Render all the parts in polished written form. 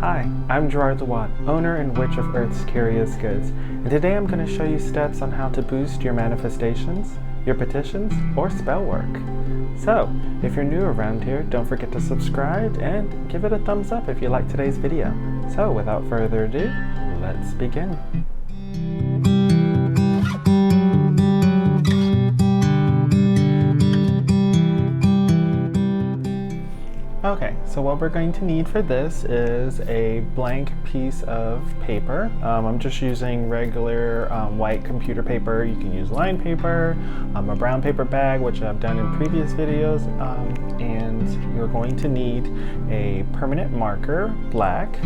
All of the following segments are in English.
Hi, I'm EARTHY, owner and witch of Earth's Curious Goods, and today I'm going to show you steps on how to boost your manifestations, your petitions, or spell work. So, if you're new around here, don't forget to subscribe and give it a thumbs up if you like today's video. So, without further ado, let's begin. Okay, so what we're going to need for this is a blank piece of paper. I'm just using regular white computer paper. You can use lined paper, a brown paper bag, which I've done in previous videos, and you're going to need a permanent marker, black,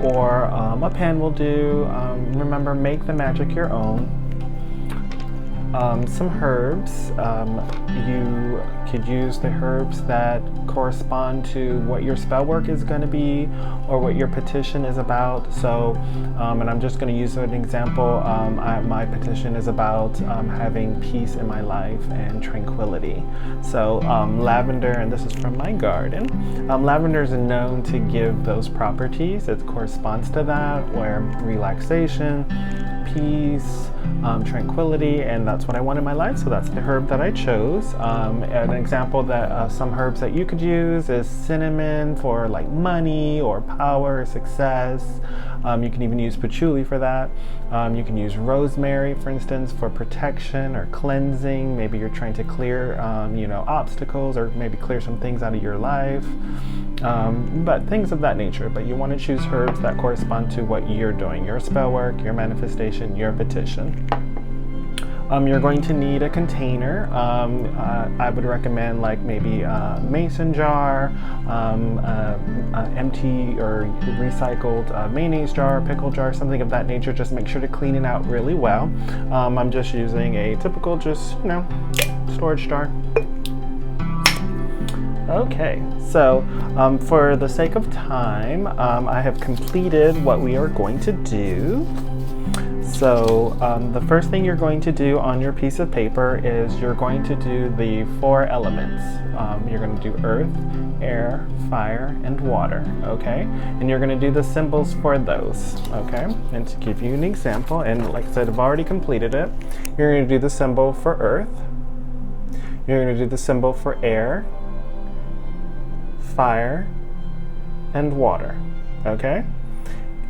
or a pen will do. Remember, make the magic your own. Some herbs. You could use the herbs that correspond to what your spell work is going to be or what your petition is about. So, and I'm just going to use an example. My petition is about having peace in my life and tranquility. So lavender, and this is from my garden. Lavender is known to give those properties. It corresponds to that, where relaxation, peace, tranquility, and that's what I want in my life, so that's the herb that I chose. An example that some herbs that you could use is cinnamon for like money or power or success. You can even use patchouli for that. You can use rosemary, for instance, for protection or cleansing. Maybe you're trying to clear obstacles, or maybe clear some things out of your life, but things of that nature. But you want to choose herbs that correspond to what you're doing, your spell work, your manifestation, your petition. You're going to need a container. I would recommend like maybe a mason jar, empty or recycled mayonnaise jar, pickle jar, something of that nature. Just make sure to clean it out really well. I'm just using a typical storage jar. Okay, so for the sake of time, I have completed what we are going to do. So the first thing you're going to do on your piece of paper is you're going to do the 4 elements. You're going to do earth, air, fire, and water, okay? And you're going to do the symbols for those, okay? And to give you an example, and like I said, I've already completed it, you're going to do the symbol for earth, you're going to do the symbol for air, fire, and water, okay?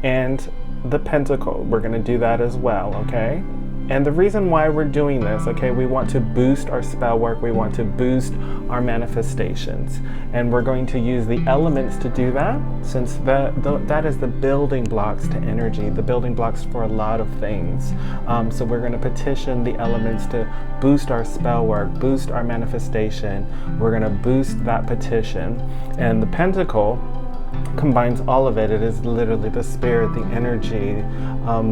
And the pentacle, we're going to do that as well, okay? And the reason why we're doing this, okay, we want to boost our spell work, we want to boost our manifestations, and we're going to use the elements to do that, since that is the building blocks to energy, the building blocks for a lot of things. So we're going to petition the elements to boost our spell work, boost our manifestation. We're going to boost that petition, and the pentacle combines all of it. It is literally the spirit, the energy,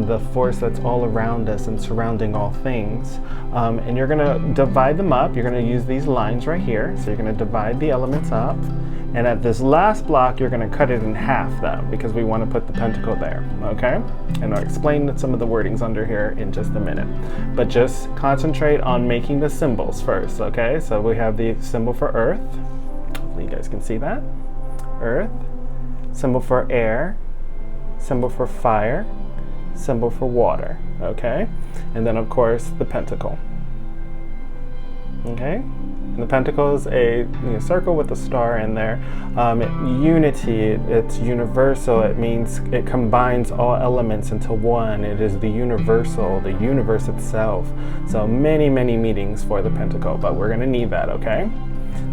the force that's all around us and surrounding all things. And you're going to divide them up. You're going to use these lines right here. So you're going to divide the elements up. And at this last block, you're going to cut it in half though, because we want to put the pentacle there, okay? And I'll explain some of the wordings under here in just a minute. But just concentrate on making the symbols first, okay? So we have the symbol for earth. Hopefully you guys can see that. Earth. Symbol for air, symbol for fire, symbol for water, okay? And then of course the pentacle, okay? And the pentacle is a circle with a star in there. Unity, it's universal. It means it combines all elements into one. It is the universal, the universe itself. So many meanings for the pentacle, but we're gonna need that, okay?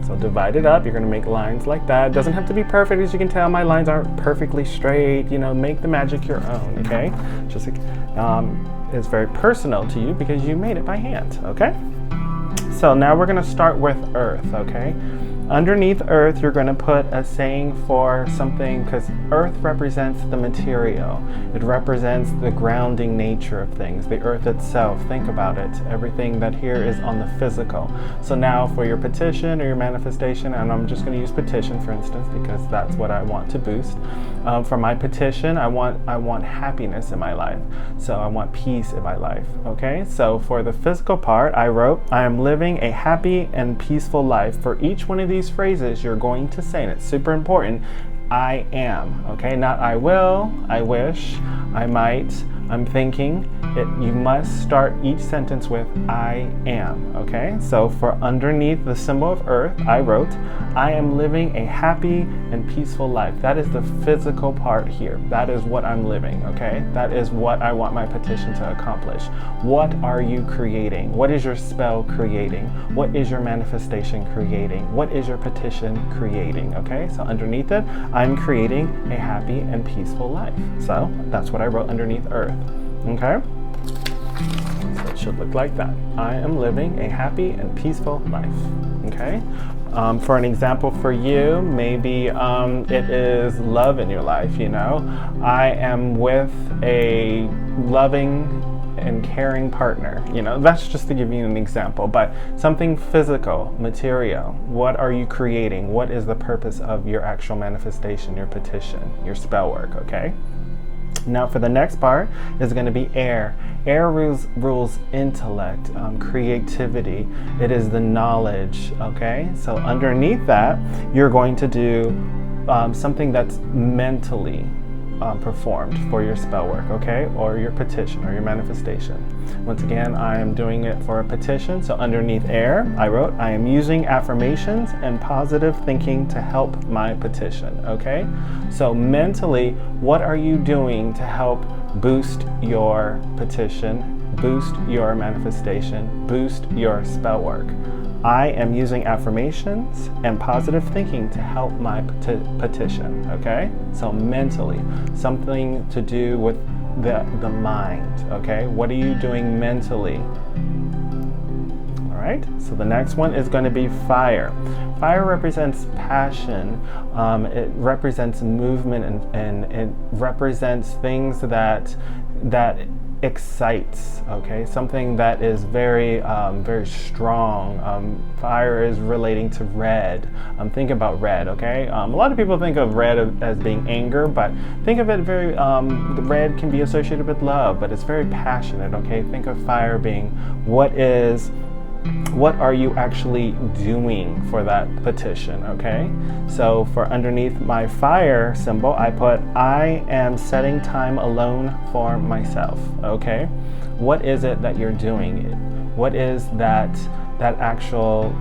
So divide it up. You're going to make lines like that. It doesn't have to be perfect, as you can tell. My lines aren't perfectly straight. Make the magic your own, okay? Just it's very personal to you because you made it by hand, okay? So now we're going to start with earth, okay? Underneath earth, you're going to put a saying for something, because earth represents the material. It represents the grounding nature of things, the earth itself. Think about it. Everything that here is on the physical. So now for your petition or your manifestation, and I'm just going to use petition for instance, because that's what I want to boost. For my petition, I want happiness in my life. So I want peace in my life, okay? So for the physical part, I wrote, I am living a happy and peaceful life. For each one of these phrases you're going to say, and it's super important, I am, okay? Not I will, I wish, I might, I'm thinking. You must start each sentence with I am, okay? So for underneath the symbol of earth, I wrote, I am living a happy and peaceful life. That is the physical part here. That is what I'm living, okay? That is what I want my petition to accomplish. What are you creating? What is your spell creating? What is your manifestation creating? What is your petition creating, okay? So underneath it, I'm creating a happy and peaceful life. So that's what I wrote underneath earth, okay? So it should look like that. I am living a happy and peaceful life, okay? For an example for you, maybe it is love in your life, you know? I am with a loving and caring partner, you know? That's just to give you an example, but something physical, material. What are you creating? What is the purpose of your actual manifestation, your petition, your spell work, okay? Now for the next part is going to be air. Air rules intellect, creativity. It is the knowledge, okay? So underneath that, you're going to do something that's mentally performed for your spell work, okay? Or your petition or your manifestation. Once again, I am doing it for a petition. So underneath air, I wrote, I am using affirmations and positive thinking to help my petition, okay? So mentally, what are you doing to help boost your petition, boost your manifestation, boost your spell work? I am using affirmations and positive thinking to help my petition, okay? So mentally, something to do with the mind, okay? What are you doing mentally? All right, so the next one is going to be fire. Fire represents passion, it represents movement, and it represents things that excites, okay? Something that is very strong. Fire is relating to red. Think about red, okay? A lot of people think of red as being anger, but think of it very, red can be associated with love, but it's very passionate, okay? Think of fire being what are you actually doing for that petition, okay? So for underneath my fire symbol, I put, I am setting time alone for myself, okay? What is it that you're doing? What is that actual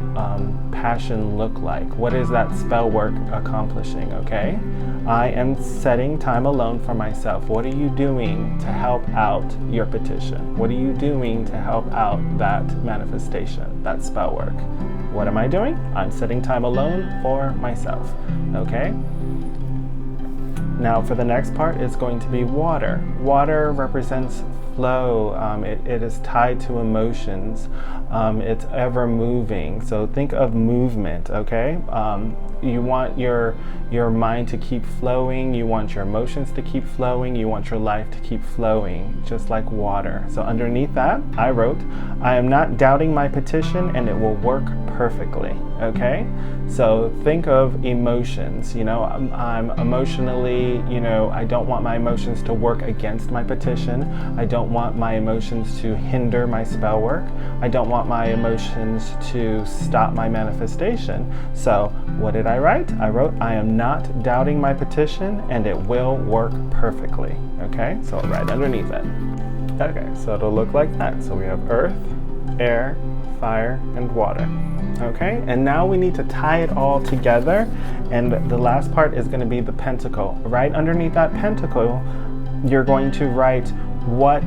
passion look like? What is that spell work accomplishing, okay? I am setting time alone for myself. What are you doing to help out your petition? What are you doing to help out that manifestation, that spell work? What am I doing? I'm setting time alone for myself, okay? Now for the next part, it's going to be water. Water represents flow. It is tied to emotions. It's ever moving. So think of movement, okay? You want your mind to keep flowing. You want your emotions to keep flowing. You want your life to keep flowing, just like water. So underneath that, I wrote, I am not doubting my petition and it will work perfectly, okay? So think of emotions, you know, I'm emotionally, you know, I don't want my emotions to work against my petition. I don't want my emotions to hinder my spell work. I don't want my emotions to stop my manifestation. So what did I write? I wrote, I am not doubting my petition and it will work perfectly, okay? So right underneath it. Okay, so it'll look like that. So we have earth, air, fire, and water. Okay, and now we need to tie it all together, and the last part is going to be the pentacle. Right underneath that pentacle, you're going to write what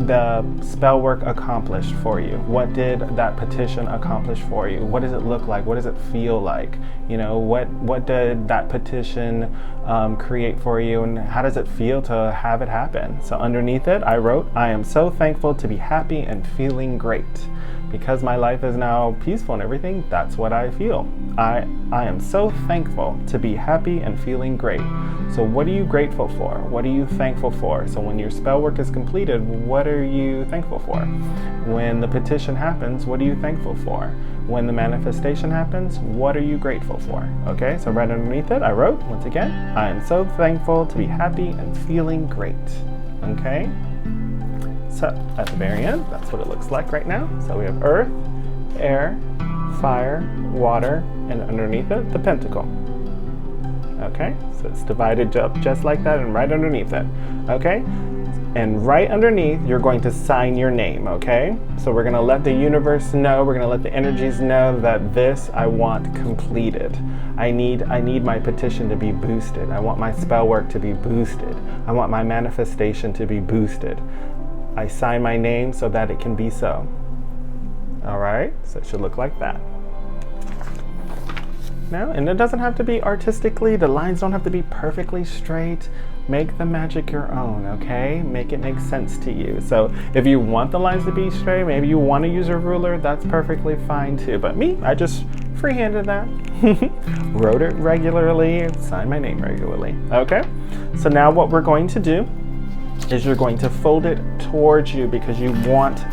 the spell work accomplished for you. What did that petition accomplish for you? What does it look like? What does it feel like? You know, what did that petition create for you, and how does it feel to have it happen? So underneath it, I wrote, I am so thankful to be happy and feeling great. Because my life is now peaceful and everything, that's what I feel. I am so thankful to be happy and feeling great. So what are you grateful for? What are you thankful for? So when your spell work is completed, what are you thankful for? When the petition happens, what are you thankful for? When the manifestation happens, what are you grateful for? Okay, so right underneath it, I wrote, once again, I am so thankful to be happy and feeling great. Okay? So at the very end, that's what it looks like right now. So we have earth, air, fire, water, and underneath it, the pentacle. Okay, so it's divided up just like that and right underneath it. Okay, and right underneath you're going to sign your name. Okay, so we're going to let the universe know, we're going to let the energies know that this I want completed. I need my petition to be boosted. I want my spell work to be boosted. I want my manifestation to be boosted. I sign my name so that it can be so. All right, so it should look like that. Now, and it doesn't have to be artistically, the lines don't have to be perfectly straight. Make the magic your own, okay? Make it make sense to you. So if you want the lines to be straight, maybe you want to use a ruler, that's perfectly fine too. But me, I just freehanded that. Wrote it regularly, signed my name regularly, okay? So now what we're going to do is you're going to fold it towards you because you want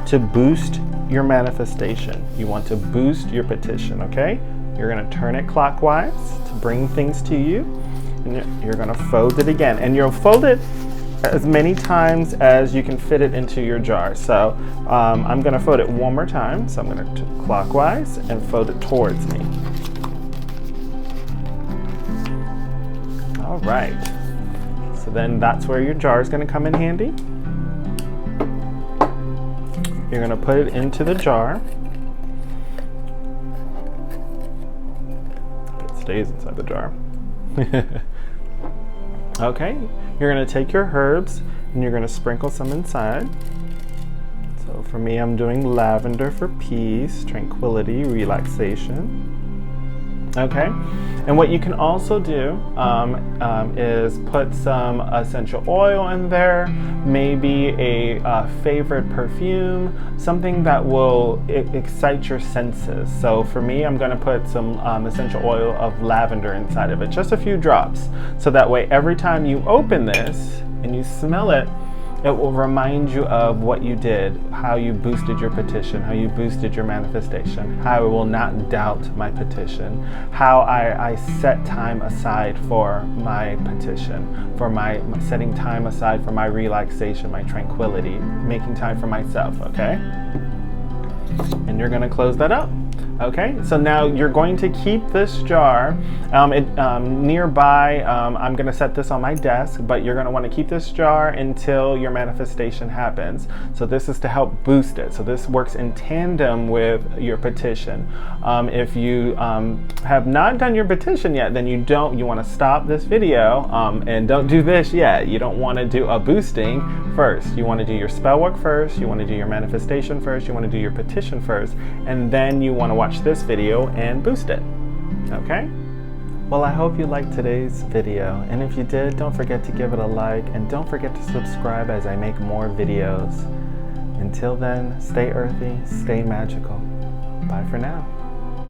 to boost your manifestation. You want to boost your petition, okay? You're going to turn it clockwise to bring things to you, and you're going to fold it again. And you'll fold it as many times as you can fit it into your jar. So I'm going to fold it one more time. So I'm going to clockwise and fold it towards me. All right. So then that's where your jar is going to come in handy. You're going to put it into the jar. Stays inside the jar. Okay, you're going to take your herbs and you're going to sprinkle some inside. So for me, I'm doing lavender for peace, tranquility, relaxation. Okay, and what you can also do is put some essential oil in there, maybe a favorite perfume, something that will excite your senses. So for me, I'm going to put some essential oil of lavender inside of it, just a few drops. So that way, every time you open this and you smell it, it will remind you of what you did, how you boosted your petition, how you boosted your manifestation, how I will not doubt my petition, how I set time aside for my petition, for my setting time aside for my relaxation, my tranquility, making time for myself, okay? And you're gonna close that up. Okay, so now you're going to keep this jar nearby. I'm going to set this on my desk, but you're going to want to keep this jar until your manifestation happens. So this is to help boost it. So this works in tandem with your petition. If you have not done your petition yet, then you want to stop this video and don't do this yet. You don't want to do a boosting first. You want to do your spell work first. You want to do your manifestation first. You want to do your petition first, and then you want to watch this video and boost it. Okay? Well, I hope you liked today's video, and if you did, don't forget to give it a like, and don't forget to subscribe as I make more videos. Until then, stay earthy, stay magical. Bye for now.